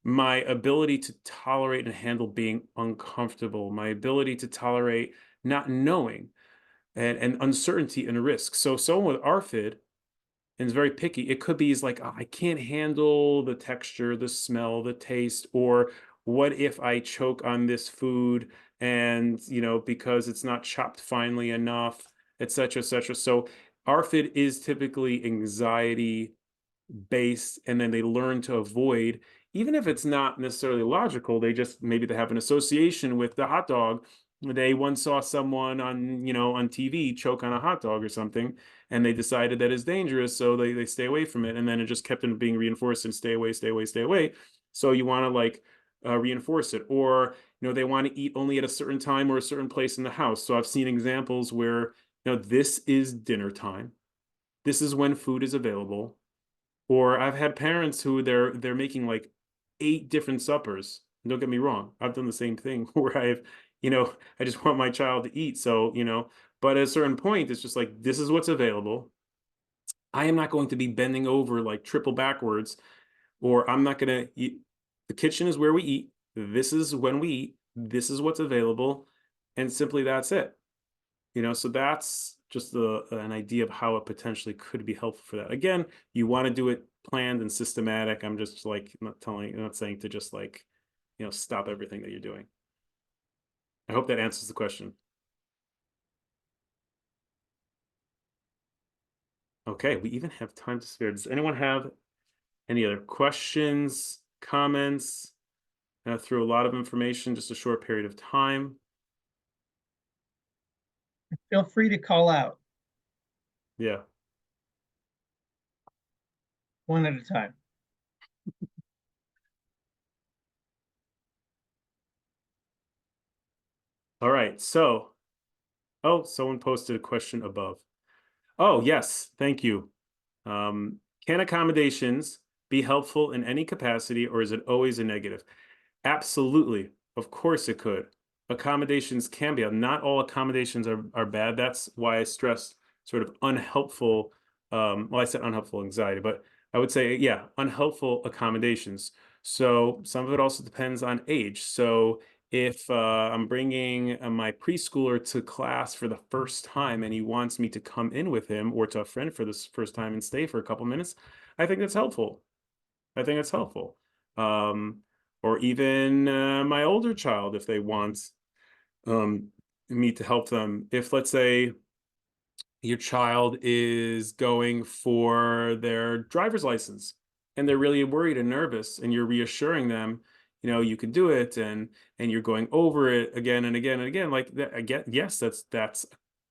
my ability to tolerate and handle being uncomfortable, my ability to tolerate not knowing, and uncertainty and risk. So someone with ARFID and is very picky, it could be is like, oh, I can't handle the texture, the smell, the taste, or what if I choke on this food, and because it's not chopped finely enough, etc., etc. So ARFID is typically anxiety based, and then they learn to avoid, even if it's not necessarily logical. They just, maybe they have an association with the hot dog. They once saw someone on TV choke on a hot dog or something, and they decided that it's dangerous, so they stay away from it, and then it just kept on being reinforced, and stay away, stay away, stay away. So you want to, like, reinforce it. Or they want to eat only at a certain time or a certain place in the house. So I've seen examples where, this is dinner time, this is when food is available. Or I've had parents who they're making like 8 different suppers. Don't get me wrong, I've done the same thing where I just want my child to eat. So, but at a certain point, it's just like, this is what's available. I am not going to be bending over like triple backwards, or I'm not going to eat. The kitchen is where we eat. This is when we eat. This is what's available. And simply that's it. So that's just an idea of how it potentially could be helpful for that. Again, you want to do it planned and systematic. I'm just like not saying to just like, stop everything that you're doing. I hope that answers the question. Okay, we even have time to spare. Does anyone have Any other questions, comments? Through a lot of information, just a short period of time. Feel free to call out Yeah. one at a time. All right. So, oh, someone posted a question above. Oh, yes. Thank you. Can accommodations be helpful in any capacity, or is it always a negative? Absolutely. Of course it could. Accommodations can be. Not all accommodations are bad. That's why I stressed sort of unhelpful. Well, I said unhelpful anxiety, but I would say, yeah, unhelpful accommodations. So some of it also depends on age. So if I'm bringing my preschooler to class for the first time and he wants me to come in with him or to a friend for this first time and stay for a couple minutes, I think that's helpful. I think it's helpful. Or even my older child, if they want me to help them. If, let's say, your child is going for their driver's license and they're really worried and nervous, and you're reassuring them, you can do it, and you're going over it again and again and again, like that. Again, yes, that's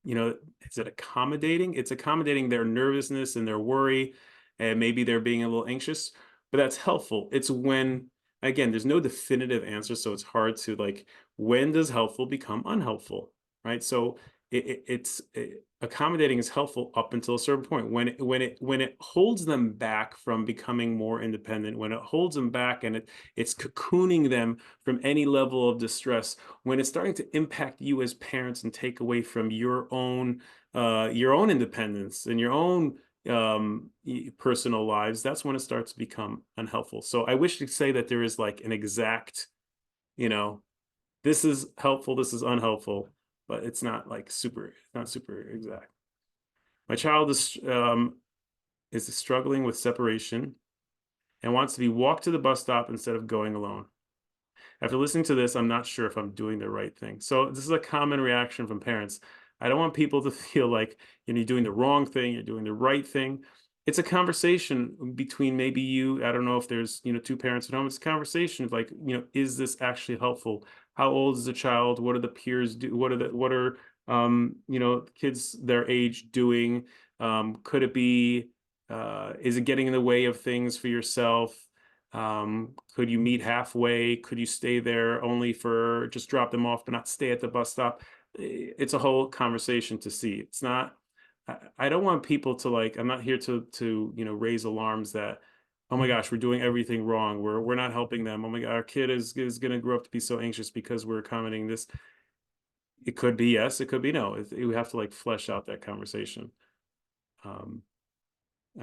is it accommodating? It's accommodating their nervousness and their worry, and maybe they're being a little anxious, but that's helpful. It's when, again, there's no definitive answer, so it's hard to, like, when does helpful become unhelpful, right? So accommodating is helpful up until a certain point. When it holds them back from becoming more independent, when it holds them back and it's cocooning them from any level of distress, when it's starting to impact you as parents and take away from your own independence and your own personal lives, that's when it starts to become unhelpful. So I wish to say that there is like an exact, this is helpful, this is unhelpful, but it's not like not super exact. My child is struggling with separation and wants to be walked to the bus stop instead of going alone. After listening to this, I'm not sure if I'm doing the right thing. So this is a common reaction from parents. I don't want people to feel like you're doing the wrong thing, you're doing the right thing. It's a conversation between maybe you, I don't know if there's, two parents at home. It's a conversation of like, is this actually helpful? How old is the child? What are the peers do? What are kids their age doing? Could it be, is it getting in the way of things for yourself? Could you meet halfway? Could you stay there only for just drop them off, but not stay at the bus stop? It's a whole conversation to see. It's not, I don't want people to, like, I'm not here to raise alarms that, oh my gosh, we're doing everything wrong. We're not helping them. Oh my God, our kid is going to grow up to be so anxious because we're accommodating this. It could be yes, it could be no. We have to like flesh out that conversation. I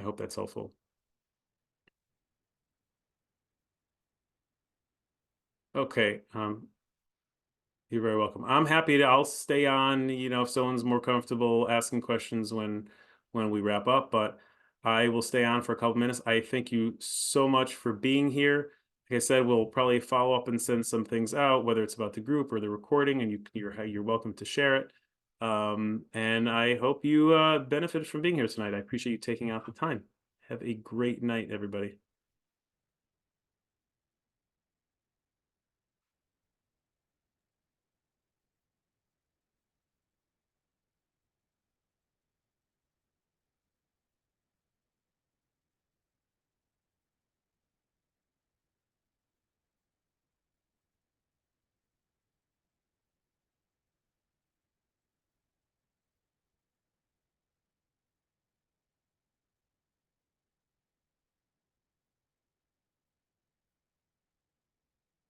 hope that's helpful. Okay. You're very welcome. I'm happy I'll stay on, if someone's more comfortable asking questions when we wrap up, but I will stay on for a couple minutes. I thank you so much for being here. Like I said, we'll probably follow up and send some things out, whether it's about the group or the recording, and you're welcome to share it. And I hope you benefited from being here tonight. I appreciate you taking out the time. Have a great night, everybody.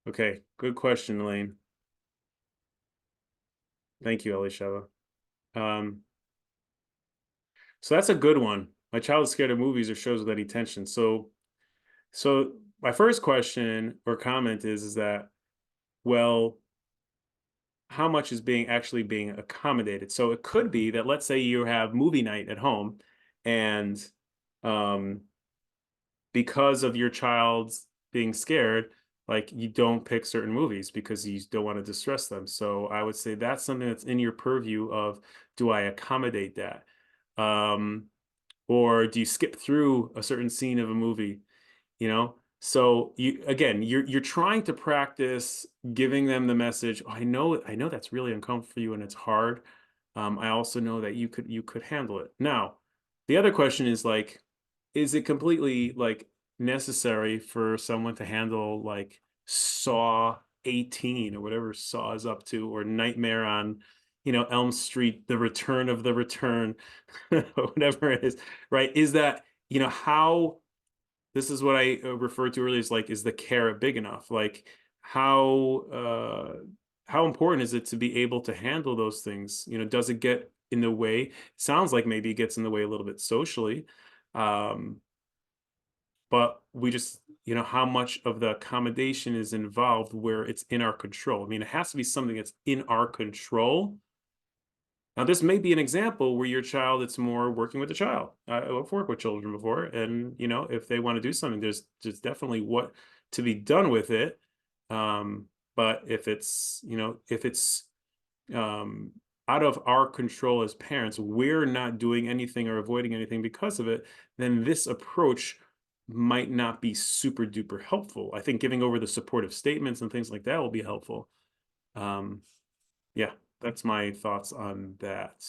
Okay, good question, Elaine. Thank you, Elisheva. So that's a good one. My child is scared of movies or shows with any tension. So my first question or comment is that, well, how much is actually being accommodated? So it could be that, let's say you have movie night at home, and because of your child's being scared, like, you don't pick certain movies because you don't want to distress them. So I would say that's something that's in your purview of, do I accommodate that? Or do you skip through a certain scene of a movie? you know? So you're trying to practice giving them the message. "Oh, I know that's really uncomfortable for you and it's hard. I also know that you could handle it." Now, the other question is like, is it completely like necessary for someone to handle like Saw 18 or whatever Saw is up to, or Nightmare on, Elm Street, The Return of the Return, or whatever it is, right? Is that, how this is what I referred to earlier, is like, is the carrot big enough? Like, how important is it to be able to handle those things? Does it get in the way? Sounds like maybe it gets in the way a little bit socially. Um, but we just, how much of the accommodation is involved where it's in our control? I mean, it has to be something that's in our control. Now, this may be an example where your child, it's more working with the child. I've worked with children before, and if they want to do something, there's definitely what to be done with it. But if it's um, out of our control as parents, we're not doing anything or avoiding anything because of it, then this approach might not be super duper helpful. I think giving over the supportive statements and things like that will be helpful. Yeah, that's my thoughts on that.